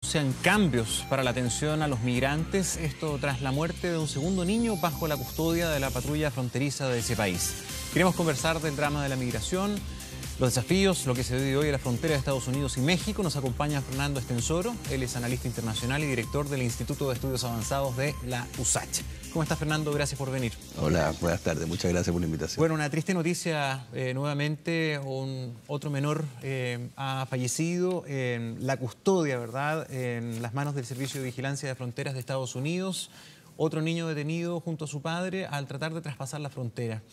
Sean cambios para la atención a los migrantes, esto tras la muerte de un segundo niño bajo la custodia de la patrulla fronteriza de ese país. Queremos conversar del drama de la migración, los desafíos, lo que se vive hoy en la frontera de Estados Unidos y México. Nos acompaña Fernando Estensoro, él es analista internacional y director del Instituto de Estudios Avanzados de la USACH. ¿Cómo estás, Fernando? Gracias por venir. Hola, buenas tardes. Muchas gracias por la invitación. Bueno, una triste noticia nuevamente. Otro menor ha fallecido en la custodia, ¿verdad?, en las manos del Servicio de Vigilancia de Fronteras de Estados Unidos. Otro niño detenido junto a su padre al tratar de traspasar la frontera.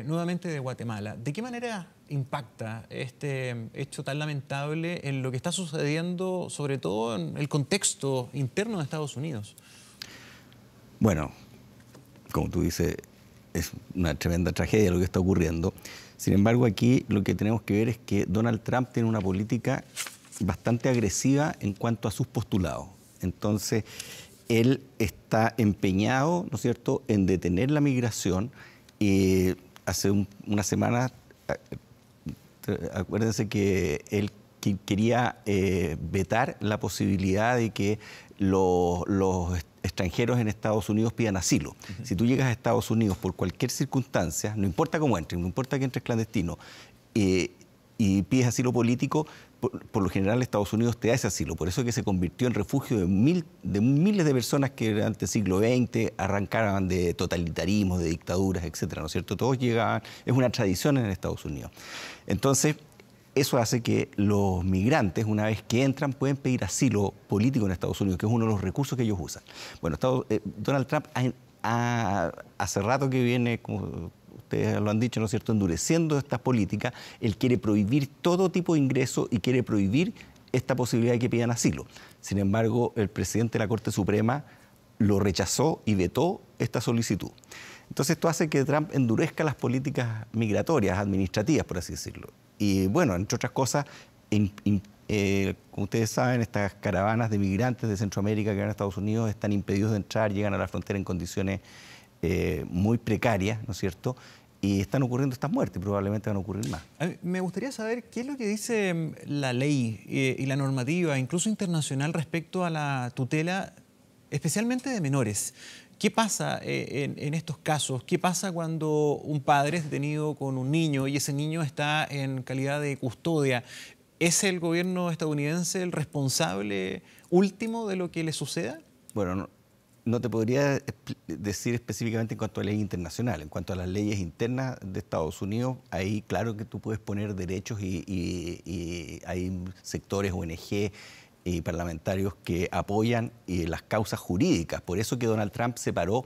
Nuevamente de Guatemala. ¿De qué manera impacta este hecho tan lamentable en lo que está sucediendo, sobre todo en el contexto interno de Estados Unidos? Bueno, como tú dices, es una tremenda tragedia lo que está ocurriendo. Sin embargo, aquí lo que tenemos que ver es que Donald Trump tiene una política bastante agresiva en cuanto a sus postulados. Entonces, él está empeñado, ¿no es cierto?, en detener la migración. Hace una semana, acuérdense que él quería vetar la posibilidad de que los extranjeros en Estados Unidos pidan asilo. Si tú llegas a Estados Unidos por cualquier circunstancia, no importa cómo entres, no importa que entres clandestino, y pides asilo político, por lo general Estados Unidos te da ese asilo. Por eso es que se convirtió en refugio de miles de personas que durante el siglo XX arrancaban de totalitarismos, de dictaduras, etcétera, ¿no es cierto? Todos llegaban, es una tradición en Estados Unidos. Entonces, eso hace que los migrantes, una vez que entran, pueden pedir asilo político en Estados Unidos, que es uno de los recursos que ellos usan. Bueno, Donald Trump hace rato que viene, como ustedes lo han dicho, ¿no es cierto?, endureciendo estas políticas. Él quiere prohibir todo tipo de ingreso y quiere prohibir esta posibilidad de que pidan asilo. Sin embargo, el presidente de la Corte Suprema lo rechazó y vetó esta solicitud. Entonces, esto hace que Trump endurezca las políticas migratorias, administrativas, por así decirlo. Y bueno, entre otras cosas, como ustedes saben, estas caravanas de migrantes de Centroamérica que van a Estados Unidos están impedidos de entrar, llegan a la frontera en condiciones muy precarias, ¿no es cierto? Y están ocurriendo estas muertes, probablemente van a ocurrir más. Me gustaría saber qué es lo que dice la ley y la normativa, incluso internacional, respecto a la tutela, especialmente de menores. ¿Qué pasa en estos casos? ¿Qué pasa cuando un padre es detenido con un niño y ese niño está en calidad de custodia? ¿Es el gobierno estadounidense el responsable último de lo que le suceda? Bueno, no te podría decir específicamente en cuanto a ley internacional. En cuanto a las leyes internas de Estados Unidos, ahí claro que tú puedes poner derechos y hay sectores ONG y parlamentarios que apoyan las causas jurídicas. Por eso que Donald Trump separó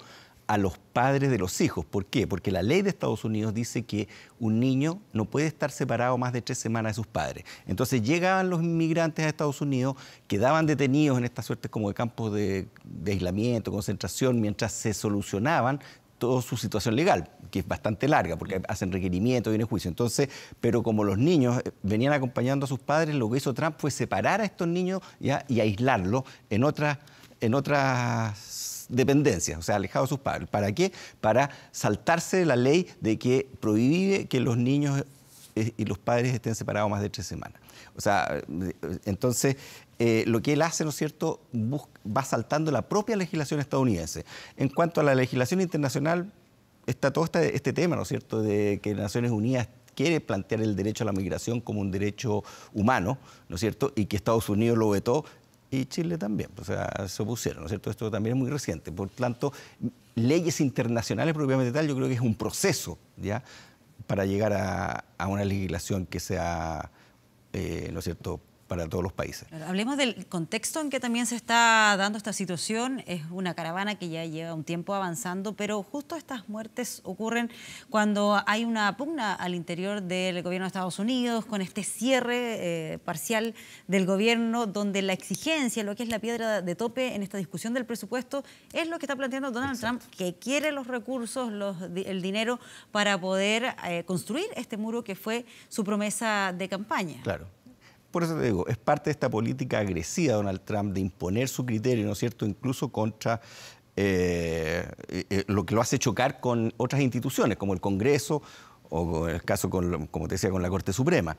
a los padres de los hijos. ¿Por qué? Porque la ley de Estados Unidos dice que un niño no puede estar separado más de 3 semanas de sus padres. Entonces llegaban los inmigrantes a Estados Unidos, quedaban detenidos en estas suertes como de campos de aislamiento, concentración, mientras se solucionaban toda su situación legal, que es bastante larga, porque hacen requerimientos, viene juicio. Entonces, pero como los niños venían acompañando a sus padres, lo que hizo Trump fue separar a estos niños ya, y aislarlos en otras dependencias, o sea, alejados de sus padres. ¿Para qué? Para saltarse la ley de que prohíbe que los niños y los padres estén separados más de 3 semanas. O sea, entonces, lo que él hace, ¿no es cierto?, va saltando la propia legislación estadounidense. En cuanto a la legislación internacional, está todo este tema, ¿no es cierto?, de que Naciones Unidas quiere plantear el derecho a la migración como un derecho humano, ¿no es cierto?, y que Estados Unidos lo vetó, y Chile también, o sea, se opusieron, ¿no es cierto? Esto también es muy reciente. Por tanto, leyes internacionales propiamente tal, yo creo que es un proceso, ¿ya?, para llegar a una legislación que sea, ¿no es cierto?, para todos los países. Hablemos del contexto en que también se está dando esta situación. Es una caravana que ya lleva un tiempo avanzando, pero justo estas muertes ocurren cuando hay una pugna al interior del gobierno de Estados Unidos, con este cierre parcial del gobierno, donde la exigencia, lo que es la piedra de tope en esta discusión del presupuesto, es lo que está planteando Donald Trump, que quiere los recursos, el dinero para poder construir este muro que fue su promesa de campaña. Claro. Por eso te digo, es parte de esta política agresiva de Donald Trump de imponer su criterio, ¿no es cierto?, incluso contra lo que lo hace chocar con otras instituciones, como el Congreso o en el caso, como te decía, con la Corte Suprema.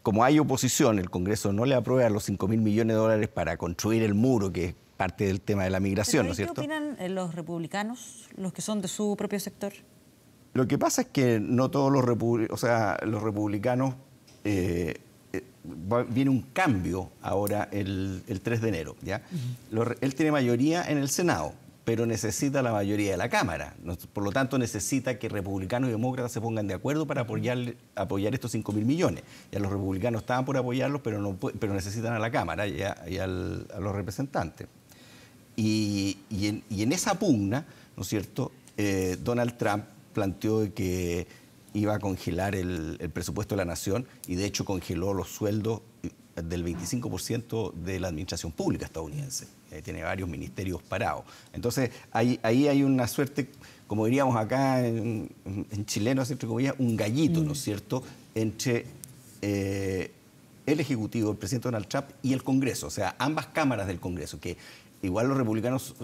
como hay oposición, el Congreso no le aprueba los 5.000 millones de dólares para construir el muro, que es parte del tema de la migración, ¿no es cierto? ¿Qué opinan los republicanos, los que son de su propio sector? Lo que pasa es que no todos los republicanos, viene un cambio ahora el 3 de enero, ¿ya? Él tiene mayoría en el Senado, pero necesita la mayoría de la Cámara. Por lo tanto, necesita que republicanos y demócratas se pongan de acuerdo para apoyar estos 5.000 millones. Ya los republicanos estaban por apoyarlos, pero necesitan a la Cámara y a los representantes. Y en esa pugna, ¿no es cierto?, Donald Trump planteó que iba a congelar el presupuesto de la nación y de hecho congeló los sueldos del 25% de la administración pública estadounidense. Tiene varios ministerios parados. Entonces, ahí hay una suerte, como diríamos acá en chileno, entre comillas, un gallito, ¿no es cierto?, entre el Ejecutivo, el presidente Donald Trump y el Congreso, o sea, ambas cámaras del Congreso, que igual los republicanos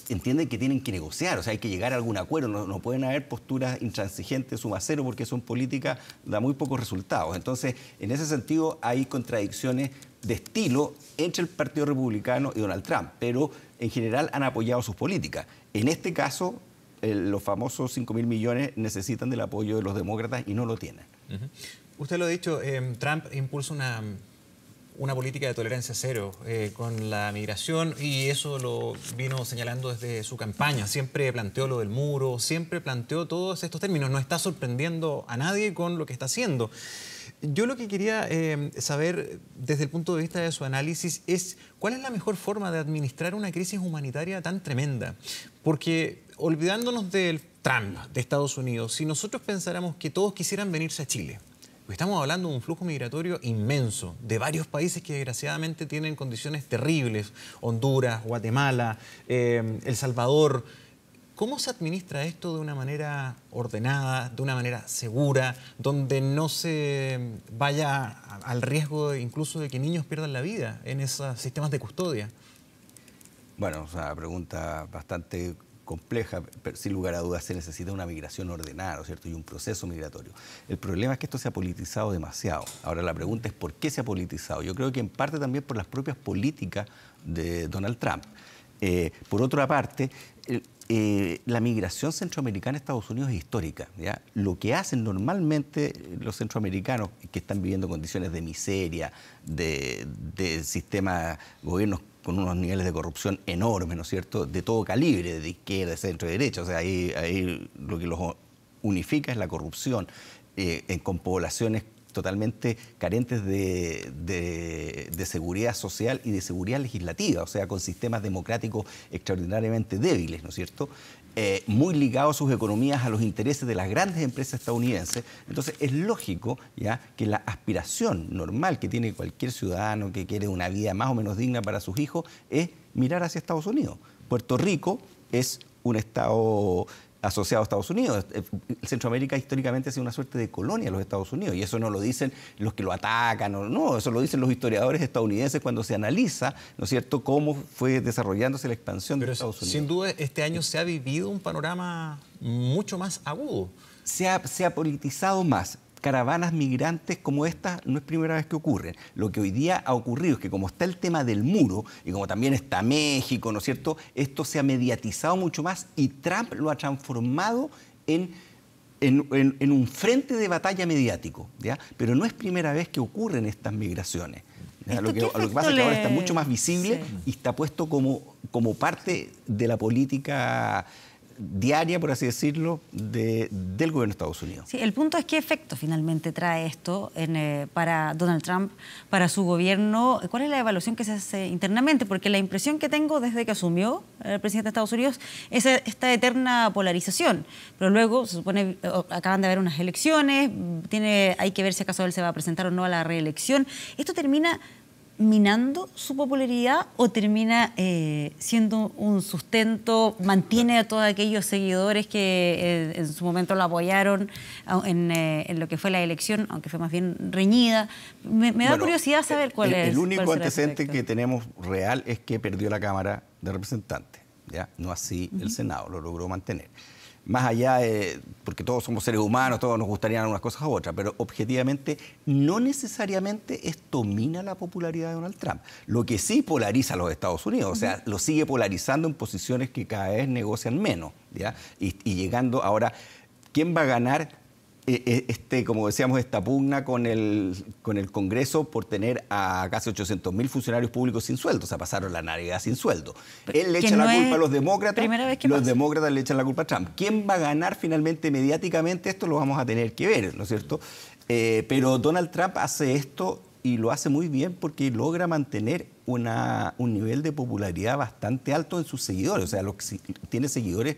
entienden que tienen que negociar, o sea, hay que llegar a algún acuerdo, no pueden haber posturas intransigentes, suma cero, porque eso en política da muy pocos resultados. Entonces, en ese sentido, hay contradicciones de estilo entre el Partido Republicano y Donald Trump, pero en general han apoyado sus políticas. En este caso, los famosos 5.000 millones necesitan del apoyo de los demócratas y no lo tienen. Usted lo ha dicho, Trump impulsa una política de tolerancia cero con la migración y eso lo vino señalando desde su campaña. Siempre planteó lo del muro, siempre planteó todos estos términos. No está sorprendiendo a nadie con lo que está haciendo. Yo lo que quería saber desde el punto de vista de su análisis es cuál es la mejor forma de administrar una crisis humanitaria tan tremenda. Porque olvidándonos del Trump de Estados Unidos, si nosotros pensáramos que todos quisieran venirse a Chile, pues estamos hablando de un flujo migratorio inmenso de varios países que desgraciadamente tienen condiciones terribles, Honduras, Guatemala, El Salvador. ¿Cómo se administra esto de una manera ordenada, de una manera segura, donde no se vaya al riesgo incluso de que niños pierdan la vida en esos sistemas de custodia? Bueno, es una pregunta bastante compleja, pero sin lugar a dudas se necesita una migración ordenada, ¿no es cierto?, y un proceso migratorio. El problema es que esto se ha politizado demasiado. Ahora la pregunta es ¿por qué se ha politizado? Yo creo que en parte también por las propias políticas de Donald Trump. Por otra parte, la migración centroamericana a Estados Unidos es histórica, ¿ya? Lo que hacen normalmente los centroamericanos que están viviendo condiciones de miseria, de sistemas, gobiernos con unos niveles de corrupción enormes, ¿no es cierto?, de todo calibre, de izquierda, de centro, de derecha. O sea, ahí lo que los unifica es la corrupción con poblaciones totalmente carentes de seguridad social y de seguridad legislativa, o sea, con sistemas democráticos extraordinariamente débiles, ¿no es cierto?, muy ligados sus economías a los intereses de las grandes empresas estadounidenses. Entonces, es lógico ya que la aspiración normal que tiene cualquier ciudadano que quiere una vida más o menos digna para sus hijos es mirar hacia Estados Unidos. Puerto Rico es un estado asociado a Estados Unidos. Centroamérica históricamente ha sido una suerte de colonia de los Estados Unidos y eso no lo dicen los que lo atacan, no, eso lo dicen los historiadores estadounidenses cuando se analiza, ¿no es cierto?, cómo fue desarrollándose la expansión de Estados Unidos. Sin duda, este año se ha vivido un panorama mucho más agudo. Se ha politizado más. Caravanas migrantes como esta no es primera vez que ocurren. Lo que hoy día ha ocurrido es que como está el tema del muro y como también está México, ¿no es cierto?, esto se ha mediatizado mucho más y Trump lo ha transformado en un frente de batalla mediático, ¿ya? Pero no es primera vez que ocurren estas migraciones. Lo que pasa es que ahora está mucho más visible y está puesto como parte de la política diaria, por así decirlo, del gobierno de Estados Unidos. Sí, el punto es qué efecto finalmente trae esto para Donald Trump, para su gobierno. ¿Cuál es la evaluación que se hace internamente? Porque la impresión que tengo desde que asumió el presidente de Estados Unidos es esta eterna polarización. Pero luego, se supone, acaban de haber unas elecciones, hay que ver si acaso él se va a presentar o no a la reelección. ¿Esto termina minando su popularidad o termina siendo un sustento, mantiene a todos aquellos seguidores que en su momento lo apoyaron en lo que fue la elección, aunque fue más bien reñida? Me da curiosidad saber cuál es. El único antecedente que tenemos real es que perdió la Cámara de Representantes, ¿ya? No así el Senado, lo logró mantener. más allá de, porque todos somos seres humanos, todos nos gustarían unas cosas u otras, pero objetivamente no necesariamente esto mina la popularidad de Donald Trump. Lo que sí polariza a los Estados Unidos, o sea, lo sigue polarizando en posiciones que cada vez negocian menos, ¿ya? Y llegando ahora, ¿quién va a ganar? Como decíamos, esta pugna con el Congreso por tener a casi 800.000 funcionarios públicos sin sueldo. O sea, pasaron la Navidad sin sueldo. Él le echa la culpa a los demócratas, los demócratas le echan la culpa a Trump. ¿Quién va a ganar finalmente mediáticamente? Esto lo vamos a tener que ver, ¿no es cierto? Pero Donald Trump hace esto y lo hace muy bien porque logra mantener un nivel de popularidad bastante alto en sus seguidores. O sea, tiene seguidores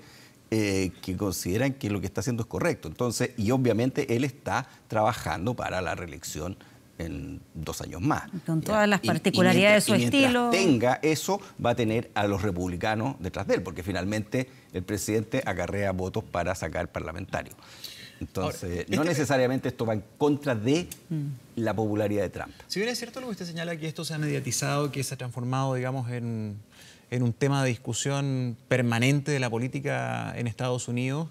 que consideran que lo que está haciendo es correcto. Entonces, y obviamente él está trabajando para la reelección en 2 años más. Con todas las particularidades de su estilo. Mientras tenga eso, va a tener a los republicanos detrás de él, porque finalmente el presidente acarrea votos para sacar parlamentarios. Entonces, ahora, no necesariamente esto va en contra de la popularidad de Trump. Si bien es cierto lo que usted señala, que esto se ha mediatizado, que se ha transformado, digamos, en un tema de discusión permanente de la política en Estados Unidos,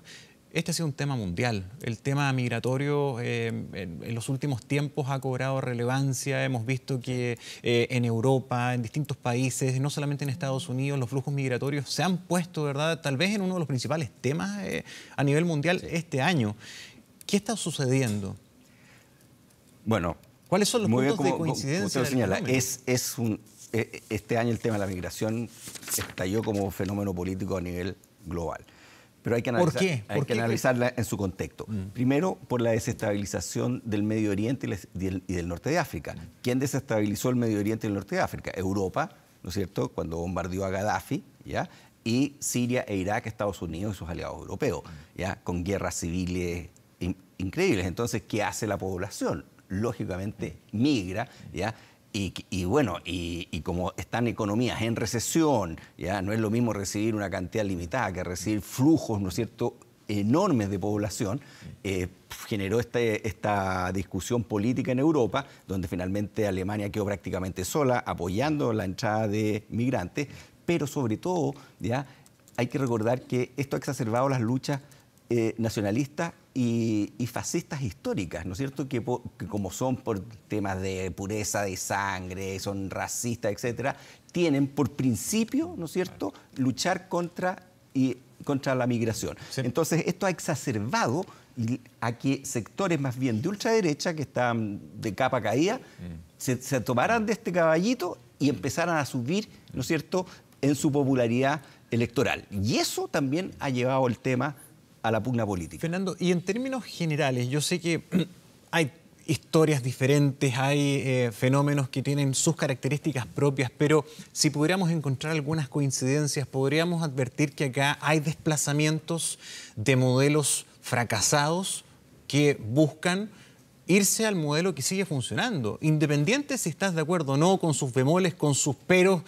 este ha sido un tema mundial. El tema migratorio en los últimos tiempos ha cobrado relevancia. Hemos visto que en Europa, en distintos países, no solamente en Estados Unidos, los flujos migratorios se han puesto, ¿verdad?, tal vez en uno de los principales temas a nivel mundial este año. ¿Qué está sucediendo? Bueno, ¿cuáles son los puntos de coincidencia? Como señala, este año el tema de la migración estalló como fenómeno político a nivel global. Pero hay que analizarla en su contexto. Primero, por la desestabilización del Medio Oriente y del norte de África. ¿Quién desestabilizó el Medio Oriente y el norte de África? Europa, ¿no es cierto?, cuando bombardeó a Gaddafi, ¿ya? Y Siria e Irak, Estados Unidos y sus aliados europeos, ¿ya?, con guerras civiles increíbles. Entonces, ¿qué hace la población? Lógicamente, migra, ¿ya? Y bueno, y como están economías en recesión, ya no es lo mismo recibir una cantidad limitada que recibir flujos, ¿no es cierto?, enormes de población, generó esta discusión política en Europa, donde finalmente Alemania quedó prácticamente sola, apoyando la entrada de migrantes, pero sobre todo, ya hay que recordar que esto ha exacerbado las luchas nacionalistas y fascistas históricas, ¿no es cierto?, que como son por temas de pureza de sangre, son racistas, etcétera, tienen por principio, ¿no es cierto?, luchar contra la migración. Sí. Entonces, esto ha exacerbado a que sectores más bien de ultraderecha, que están de capa caída, se tomaran de este caballito y empezaran a subir, ¿no es cierto?, en su popularidad electoral. Y eso también ha llevado el tema a la pugna política. Fernando, y en términos generales, yo sé que hay historias diferentes, hay fenómenos que tienen sus características propias, pero si pudiéramos encontrar algunas coincidencias, podríamos advertir que acá hay desplazamientos de modelos fracasados que buscan irse al modelo que sigue funcionando. Independiente si estás de acuerdo o no, con sus bemoles, con sus peros,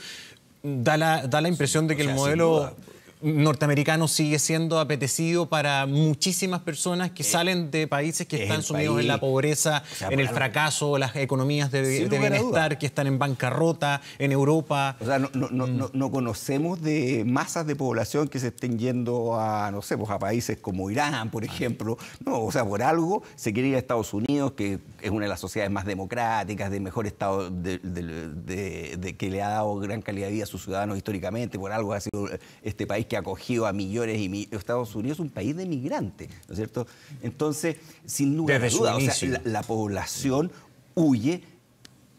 da la impresión de que el modelo norteamericano sigue siendo apetecido para muchísimas personas que salen de países que están sumidos en la pobreza, en el fracaso, las economías de bienestar que están en bancarrota en Europa. O sea, no conocemos de masas de población que se estén yendo a, no sé, pues a países como Irán, por ejemplo. No, o sea, por algo se quiere ir a Estados Unidos, que es una de las sociedades más democráticas, de mejor estado, que le ha dado gran calidad de vida a sus ciudadanos históricamente. Por algo ha sido este país que ha acogido a millones y millones. Estados Unidos es un país de migrantes, ¿no es cierto? Entonces, sin duda, o sea, la población huye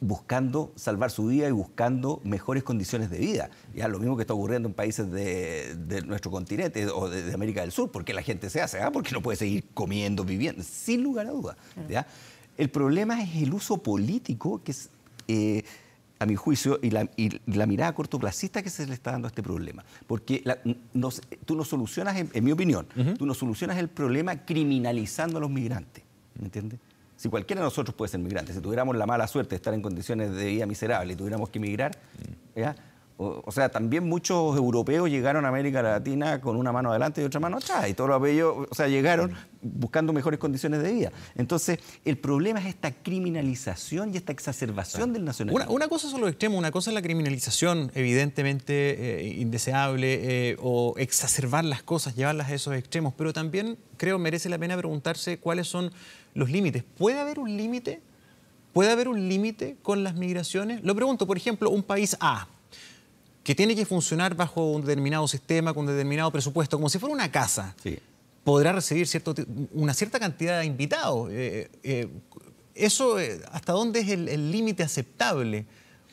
buscando salvar su vida y buscando mejores condiciones de vida. Ya lo mismo que está ocurriendo en países de nuestro continente o de América del Sur, porque la gente se hace, porque no puede seguir comiendo, viviendo, sin lugar a dudas. ¿Ya? El problema es el uso político que es, a mi juicio, y la mirada cortoplacista que se le está dando a este problema. Porque tú no solucionas, en mi opinión, tú no solucionas el problema criminalizando a los migrantes, ¿me entiendes? Si cualquiera de nosotros puede ser migrante, si tuviéramos la mala suerte de estar en condiciones de vida miserables y tuviéramos que emigrar, ¿ya?, O sea, también muchos europeos llegaron a América Latina con una mano adelante y otra mano atrás. Y todos los aquellos, o sea, llegaron buscando mejores condiciones de vida. Entonces, el problema es esta criminalización y esta exacerbación del nacionalismo. Una cosa son los extremos, una cosa es la criminalización evidentemente indeseable o exacerbar las cosas, llevarlas a esos extremos, pero también creo merece la pena preguntarse cuáles son los límites. ¿Puede haber un límite? ¿Puede haber un límite con las migraciones? Lo pregunto, por ejemplo, un país A, que tiene que funcionar bajo un determinado sistema, con un determinado presupuesto, como si fuera una casa, Sí. podrá recibir una cierta cantidad de invitados. Eso, ¿hasta dónde es el límite aceptable?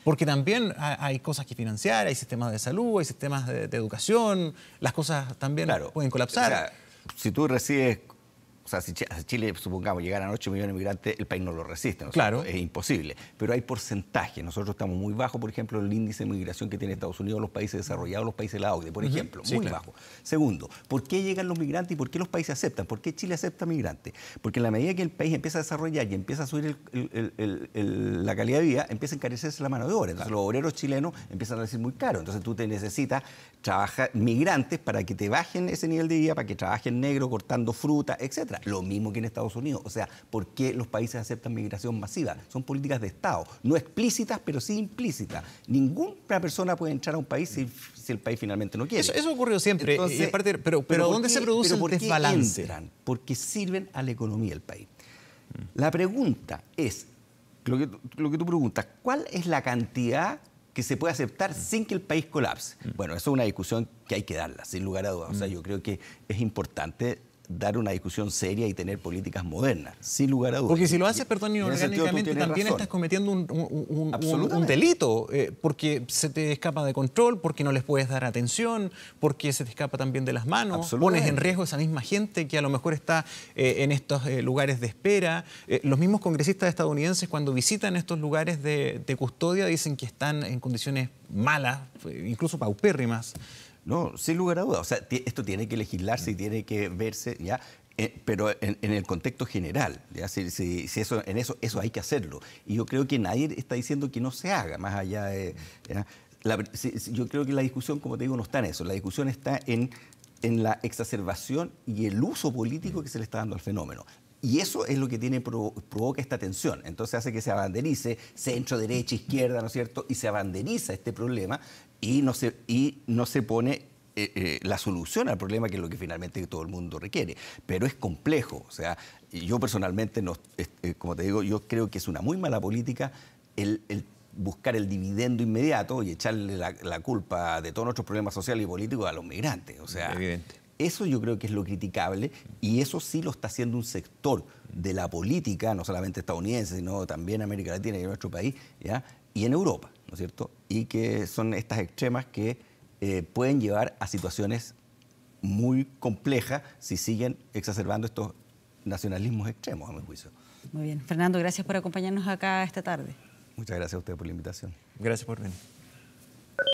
Porque también hay cosas que financiar, hay sistemas de salud, hay sistemas de educación, las cosas también pueden colapsar. O sea, si tú recibes... O sea, si Chile, supongamos, llegaran 8 millones de migrantes, el país no lo resiste, ¿no? Claro. Es imposible. Pero hay porcentajes. Nosotros estamos muy bajos, por ejemplo, el índice de migración que tiene Estados Unidos, los países desarrollados, los países de la OCDE, por ejemplo, muy bajo. Segundo, ¿por qué llegan los migrantes y por qué los países aceptan? ¿Por qué Chile acepta migrantes? Porque en la medida que el país empieza a desarrollar y empieza a subir la calidad de vida, empieza a encarecerse la mano de obra. Entonces los obreros chilenos empiezan a decir muy caro. Entonces tú te necesitas trabajar migrantes para que te bajen ese nivel de vida, para que trabajen negro, cortando fruta, etcétera. Lo mismo que en Estados Unidos. O sea, ¿por qué los países aceptan migración masiva? Son políticas de Estado, no explícitas, pero sí implícitas. Ninguna persona puede entrar a un país si el país finalmente no quiere. Eso ocurrió siempre. Entonces, y aparte, pero ¿dónde se produce el desbalance? Entran? Porque sirven a la economía del país. La pregunta es, lo que tú preguntas, ¿cuál es la cantidad que se puede aceptar sin que el país colapse? Bueno, eso es una discusión que hay que darla, sin lugar a dudas. O sea, yo creo que es importante dar una discusión seria y tener políticas modernas, sin lugar a dudas. Porque si lo haces, perdón, inorgánicamente, también estás cometiendo un delito, porque se te escapa de control, porque no les puedes dar atención, porque se te escapa también de las manos, pones en riesgo a esa misma gente que a lo mejor está en estos lugares de espera. Los mismos congresistas estadounidenses, cuando visitan estos lugares de custodia, dicen que están en condiciones malas, incluso paupérrimas. No, sin lugar a dudas. O sea, esto tiene que legislarse y tiene que verse, ¿ya? Pero en el contexto general, ¿ya? Eso hay que hacerlo. Y yo creo que nadie está diciendo que no se haga, más allá de... yo creo que la discusión, como te digo, no está en eso. La discusión está en la exacerbación y el uso político que se le está dando al fenómeno. Y eso es lo que provoca esta tensión. Entonces hace que se abanderice centro, derecha, izquierda, ¿no es cierto? Y se abanderiza este problema y no se pone la solución al problema, que es lo que finalmente todo el mundo requiere. Pero es complejo. O sea, yo personalmente, como te digo, yo creo que es una muy mala política el buscar el dividendo inmediato y echarle la culpa de todos nuestros problemas sociales y políticos a los migrantes. O sea, evidente. Eso yo creo que es lo criticable, y eso sí lo está haciendo un sector de la política, no solamente estadounidense, sino también América Latina y en nuestro país, ¿ya? Y en Europa, ¿no es cierto? Y que son estas extremas que pueden llevar a situaciones muy complejas si siguen exacerbando estos nacionalismos extremos, a mi juicio. Muy bien. Fernando, gracias por acompañarnos acá esta tarde. Muchas gracias a ustedes por la invitación. Gracias por venir.